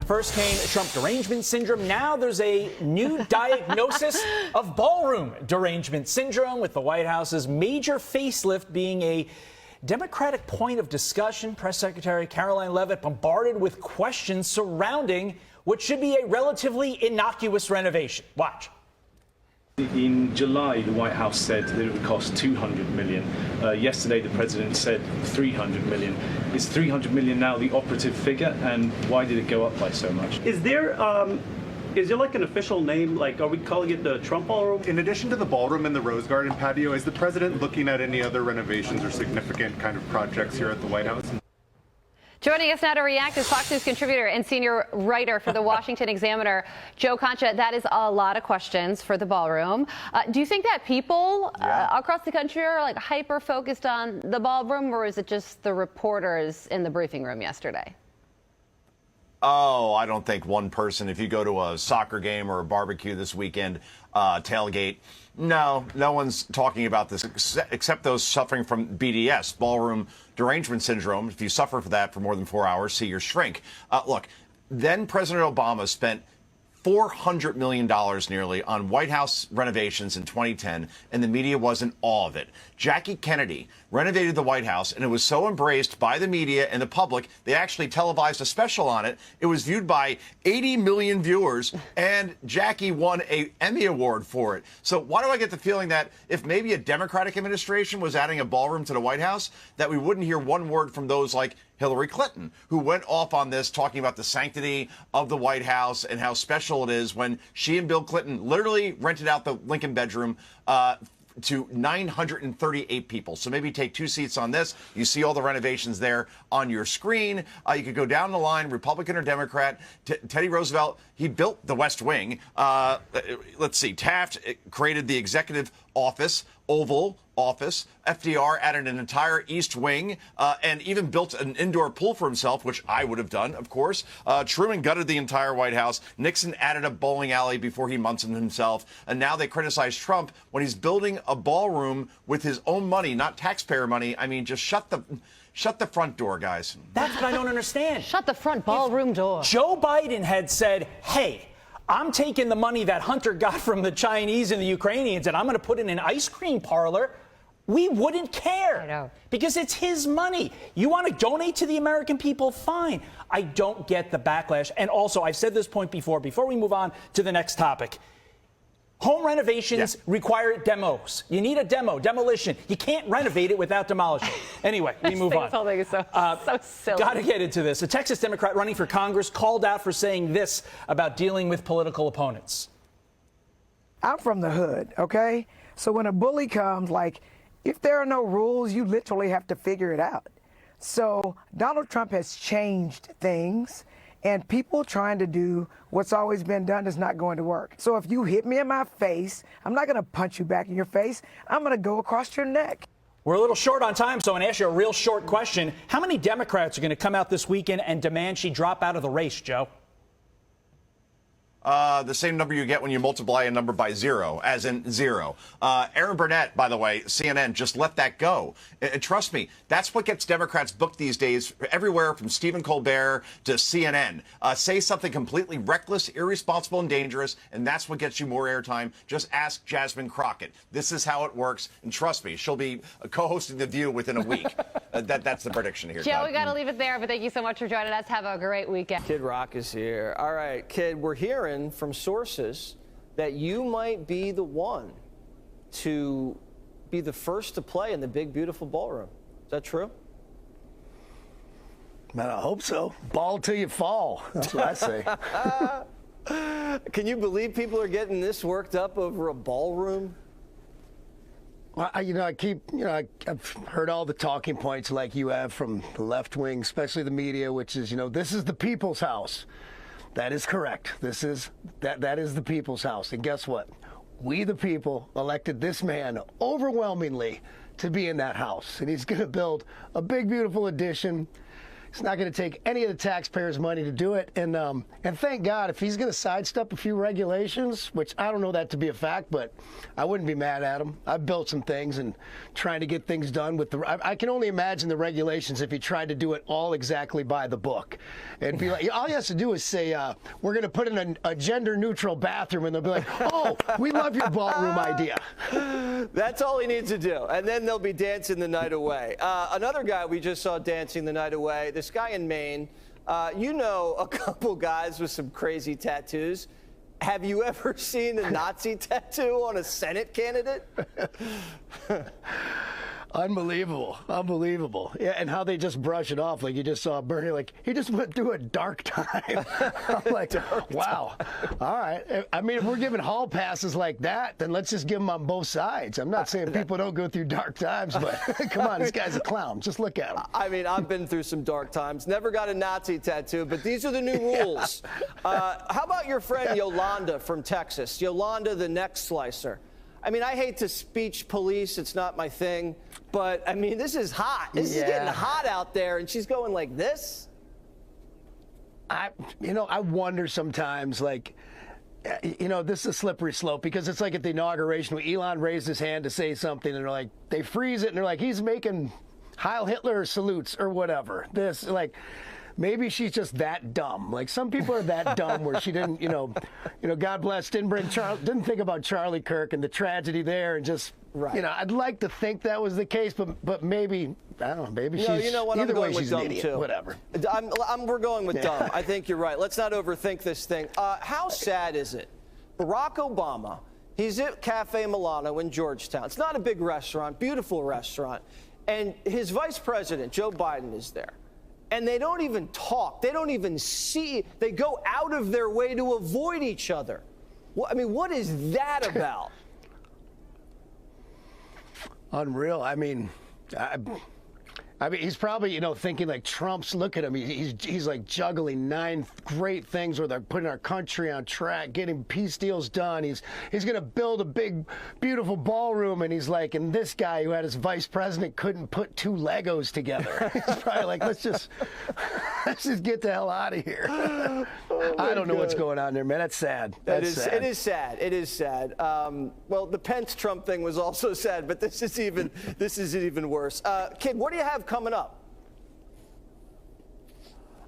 First came Trump derangement syndrome. Now there's a new diagnosis of ballroom derangement syndrome, with the White House's major facelift being a Democratic point of discussion. Press Secretary Caroline Leavitt bombarded with questions surrounding what should be a relatively innocuous renovation. Watch. In July, the White House said that it would cost $200 million. Yesterday, the president said $300 million. Is $300 million now the operative figure, and why did it go up by so much? Is there like an official name? Like, are we calling it the Trump Ballroom? In addition to the ballroom and the Rose Garden patio, is the president looking at any other renovations or significant kind of projects here at the White House? Joining us now to react is Fox News contributor and senior writer for the Washington Examiner, Joe Concha. That is a lot of questions for the ballroom. Do you think that people across the country are like hyper focused on the ballroom, or is it just the reporters in the briefing room yesterday? Oh, I don't think one person, if you go to a soccer game or a barbecue this weekend, tailgate, no one's talking about this except those suffering from BDS, ballroom derangement syndrome. If you suffer from that for more than 4 hours, see your shrink. Look, then President Obama spent $400 million nearly on White House renovations in 2010, and the media was in awe of it. Jackie Kennedy renovated the White House, and it was so embraced by the media and the public, they actually televised a special on it. It was viewed by 80 million viewers, and Jackie won an Emmy Award for it. So why do I get the feeling that if maybe a Democratic administration was adding a ballroom to the White House, that we wouldn't hear one word from those like Hillary Clinton, who went off on this, talking about the sanctity of the White House and how special it is when she and Bill Clinton literally rented out the Lincoln bedroom to 938 people. So maybe take 2 seats on this. You see all the renovations there on your screen. You could go down the line, Republican or Democrat. Teddy Roosevelt, he built the West Wing. Let's see, Taft created the executive office, Oval Office. FDR added an entire East Wing and even built an indoor pool for himself, which I would have done, of course. Truman gutted the entire White House. Nixon added a bowling alley before he Munsoned himself. And now they criticize Trump when he's building a ballroom with his own money, not taxpayer money. I mean, just shut the front door, guys. That's what I don't understand. Shut the front ballroom door. Joe Biden had said, hey, I'm taking the money that Hunter got from the Chinese and the Ukrainians, and I'm going to put in an ice cream parlor. We wouldn't care. I know. Because it's his money. You want to donate to the American people? Fine. I don't get the backlash. And also, I've said this point before we move on to the next topic. Home renovations require demos. You need a demolition. You can't renovate it without demolishing. Anyway, we move on. This whole thing is so silly. Got to get into this. A Texas Democrat running for Congress called out for saying this about dealing with political opponents. I'm from the hood, okay? So when a bully comes, like, if there are no rules, you literally have to figure it out. So Donald Trump has changed things, and people trying to do what's always been done is not going to work. So if you hit me in my face, I'm not going to punch you back in your face. I'm going to go across your neck. We're a little short on time, so I'm going to ask you a real short question. How many Democrats are going to come out this weekend and demand she drop out of the race, Joe? The same number you get when you multiply a number by 0, as in 0. Aaron Burnett, by the way, CNN, just let that go. And trust me, that's what gets Democrats booked these days, everywhere from Stephen Colbert to CNN. Say something completely reckless, irresponsible, and dangerous, and that's what gets you more airtime. Just ask Jasmine Crockett. This is how it works, and trust me, she'll be co-hosting The View within a week. That's the prediction here, Joe, Todd. we got to leave it there, but thank you so much for joining us. Have a great weekend. Kid Rock is here. All right, Kid, we're hearing from sources that you might be the one to be the first to play in the big, beautiful ballroom. Is that true? Man, I hope so. Ball till you fall. That's what I say. Can you believe people are getting this worked up over a ballroom? Well, I've heard all the talking points like you have from the left wing, especially the media, which is, this is the people's house. That is correct. That is the people's house. And guess what? We, the people, elected this man overwhelmingly to be in that house. And he's going to build a big, beautiful addition. It's not going to take any of the taxpayers' money to do it. And thank God, if he's going to sidestep a few regulations, which I don't know that to be a fact, but I wouldn't be mad at him. I've built some things and trying to get things done with I can only imagine the regulations if he tried to do it all exactly by the book. It'd be like, all he has to do is say, we're going to put in a gender-neutral bathroom, and they'll be like, oh, we love your ballroom idea. That's all he needs to do. And then they'll be dancing the night away. Another guy we just saw dancing the night away, this guy in Maine, you know a couple guys with some crazy tattoos. Have you ever seen a Nazi tattoo on a Senate candidate? Unbelievable. Unbelievable. Yeah, and how they just brush it off. Like you just saw Bernie, like he just went through a dark time. I'm like, wow. All right. I mean, if we're giving hall passes like that, then let's just give them on both sides. I'm not saying people don't go through dark times, but come on, this guy's a clown. Just look at him. I mean, I've been through some dark times. Never got a Nazi tattoo, but these are the new rules. How about your friend Yolanda from Texas? Yolanda, the neck slicer. I mean, I hate to speech police. It's not my thing. But, I mean, this is hot. This is getting hot out there, and she's going like this. I wonder sometimes, like, this is a slippery slope because it's like at the inauguration when Elon raised his hand to say something, and they're like, they freeze it, and they're like, he's making Heil Hitler salutes or whatever. Maybe she's just that dumb. Like some people are that dumb where she didn't, God bless, didn't think about Charlie Kirk and the tragedy there, and just, I'd like to think that was the case, but maybe I don't know. Maybe she's. You know what? Either I'm way, going with she's an dumb idiot. too. Whatever. We're going with dumb. I think you're right. Let's not overthink this thing. How sad is it? Barack Obama. He's at Cafe Milano in Georgetown. It's not a big restaurant, beautiful restaurant, and his vice president Joe Biden is there. And they don't even talk. They don't even see. They go out of their way to avoid each other. What is that about? Unreal. I mean, he's probably, thinking like Trump's. Look at him. He's like juggling 9 great things where they're putting our country on track, getting peace deals done. He's going to build a big, beautiful ballroom, and he's like, and this guy who had his vice president couldn't put 2 Legos together. He's probably like, let's just get the hell out of here. I don't know what's going on there, man. That's sad. It is sad. It is sad. Well, the Pence-Trump thing was also sad, but this is even worse. Kid, what do you have coming up?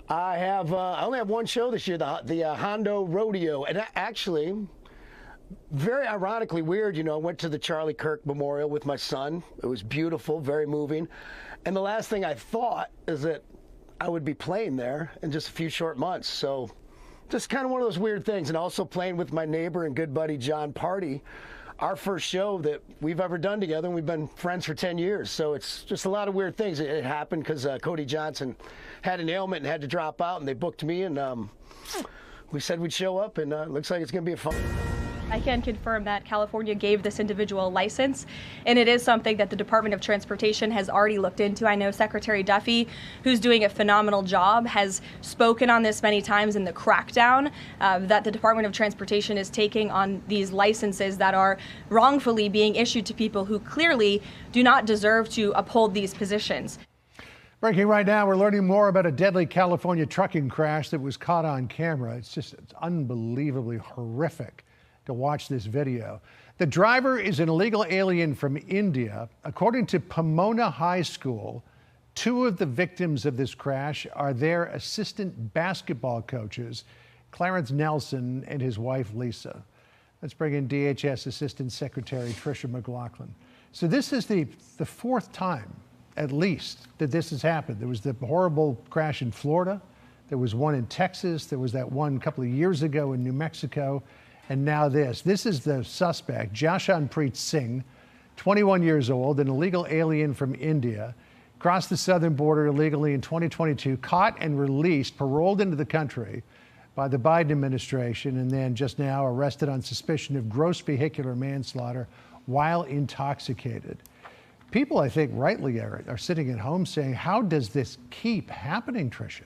I only have one show this year, the Hondo Rodeo, and actually, very ironically weird. I went to the Charlie Kirk Memorial with my son. It was beautiful, very moving, and the last thing I thought is that I would be playing there in just a few short months. So, just kind of one of those weird things, and also playing with my neighbor and good buddy John Party. Our first show that we've ever done together, and we've been friends for 10 years. So it's just a lot of weird things. It happened because Cody Johnson had an ailment and had to drop out, and they booked me, and we said we'd show up, and it looks like it's going to be a fun. I can confirm that California gave this individual a license, and it is something that the Department of Transportation has already looked into. I know Secretary Duffy, who's doing a phenomenal job, has spoken on this many times in the crackdown that the Department of Transportation is taking on these licenses that are wrongfully being issued to people who clearly do not deserve to uphold these positions. Breaking right now, we're learning more about a deadly California trucking crash that was caught on camera. It's unbelievably horrific to watch this video. The driver is an illegal alien from India. According to Pomona High School, 2 of the victims of this crash are their assistant basketball coaches, Clarence Nelson and his wife, Lisa. Let's bring in DHS Assistant Secretary Tricia McLaughlin. So this is the 4th time, at least, that this has happened. There was the horrible crash in Florida. There was one in Texas. There was that one a couple of years ago in New Mexico. And now this. This is the suspect, Jashanpreet Singh, 21 years old, an illegal alien from India, crossed the southern border illegally in 2022, caught and released, paroled into the country by the Biden administration, and then just now arrested on suspicion of gross vehicular manslaughter while intoxicated. People, I think, rightly are sitting at home saying, how does this keep happening, Tricia?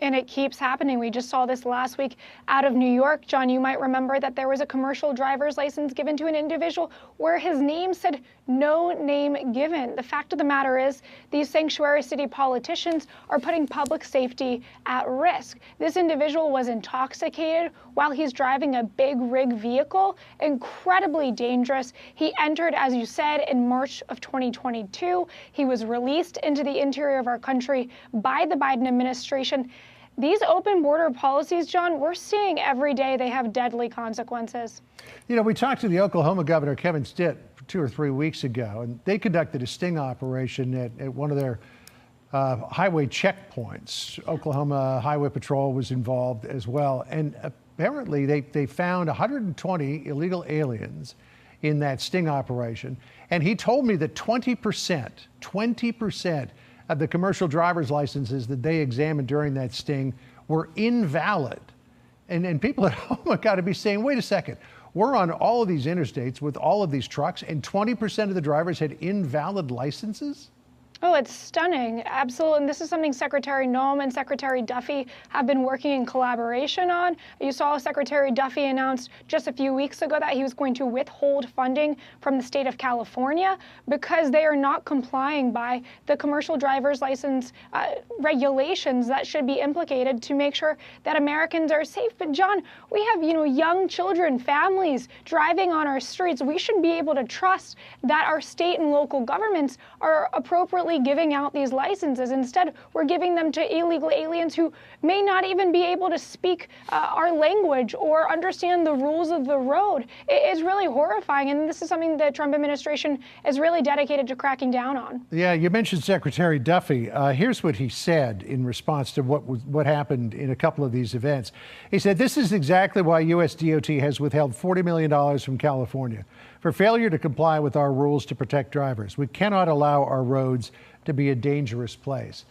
And it keeps happening. We just saw this last week out of New York. John, you might remember that there was a commercial driver's license given to an individual where his name said no name given. The fact of the matter is these sanctuary city politicians are putting public safety at risk. This individual was intoxicated while he's driving a big rig vehicle, incredibly dangerous. He entered, as you said, in March of 2022. He was released into the interior of our country by the Biden administration. These open border policies, John, we're seeing every day they have deadly consequences. You know, we talked to the Oklahoma governor, Kevin Stitt, 2 or 3 weeks ago, and they conducted a sting operation at one of their highway checkpoints. Oklahoma Highway Patrol was involved as well. And apparently they found 120 illegal aliens in that sting operation. And he told me that 20% of the commercial driver's licenses that they examined during that sting were invalid. And people at home have got to be saying, wait a second, we're on all of these interstates with all of these trucks and 20% of the drivers had invalid licenses? Oh, it's stunning. Absolutely. And this is something Secretary Noem and Secretary Duffy have been working in collaboration on. You saw Secretary Duffy announced just a few weeks ago that he was going to withhold funding from the state of California because they are not complying by the commercial driver's license regulations that should be implicated to make sure that Americans are safe. But John, we have, young children, families driving on our streets. We should be able to trust that our state and local governments are appropriately giving out these licenses. Instead, we're giving them to illegal aliens who may not even be able to speak our language or understand the rules of the road. It's really horrifying, and this is something the Trump administration is really dedicated to cracking down on. Yeah, you mentioned Secretary Duffy. Here's what he said in response to what happened in a couple of these events. He said, "This is exactly why U.S. DOT has withheld $40 million from California for failure to comply with our rules to protect drivers. We cannot allow our roads to be a dangerous place."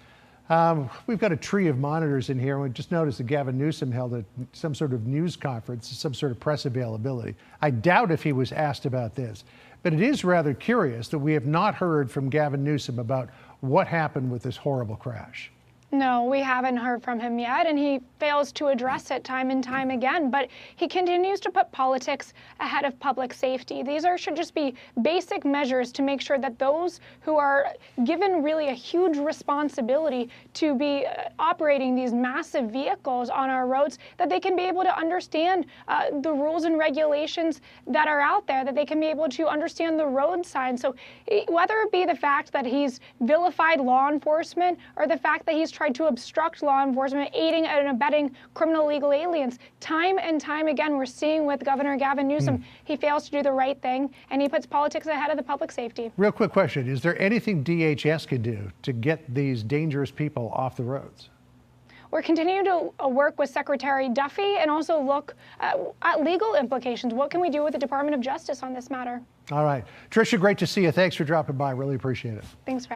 We've got a tree of monitors in here. We just noticed that Gavin Newsom held some sort of news conference, some sort of press availability. I doubt if he was asked about this, but it is rather curious that we have not heard from Gavin Newsom about what happened with this horrible crash. No, we haven't heard from him yet, and he fails to address it time and time again. But he continues to put politics ahead of public safety. These should just be basic measures to make sure that those who are given really a huge responsibility to be operating these massive vehicles on our roads, that they can be able to understand the rules and regulations that are out there, that they can be able to understand the road signs. So whether it be the fact that he's vilified law enforcement or the fact that he's tried to obstruct law enforcement, aiding and abetting criminal illegal aliens. Time and time again, we're seeing with Governor Gavin Newsom, he fails to do the right thing, and he puts politics ahead of the public safety. Real quick question. Is there anything DHS can do to get these dangerous people off the roads? We're continuing to work with Secretary Duffy and also look at legal implications. What can we do with the Department of Justice on this matter? All right. Tricia, great to see you. Thanks for dropping by. Really appreciate it. Thanks for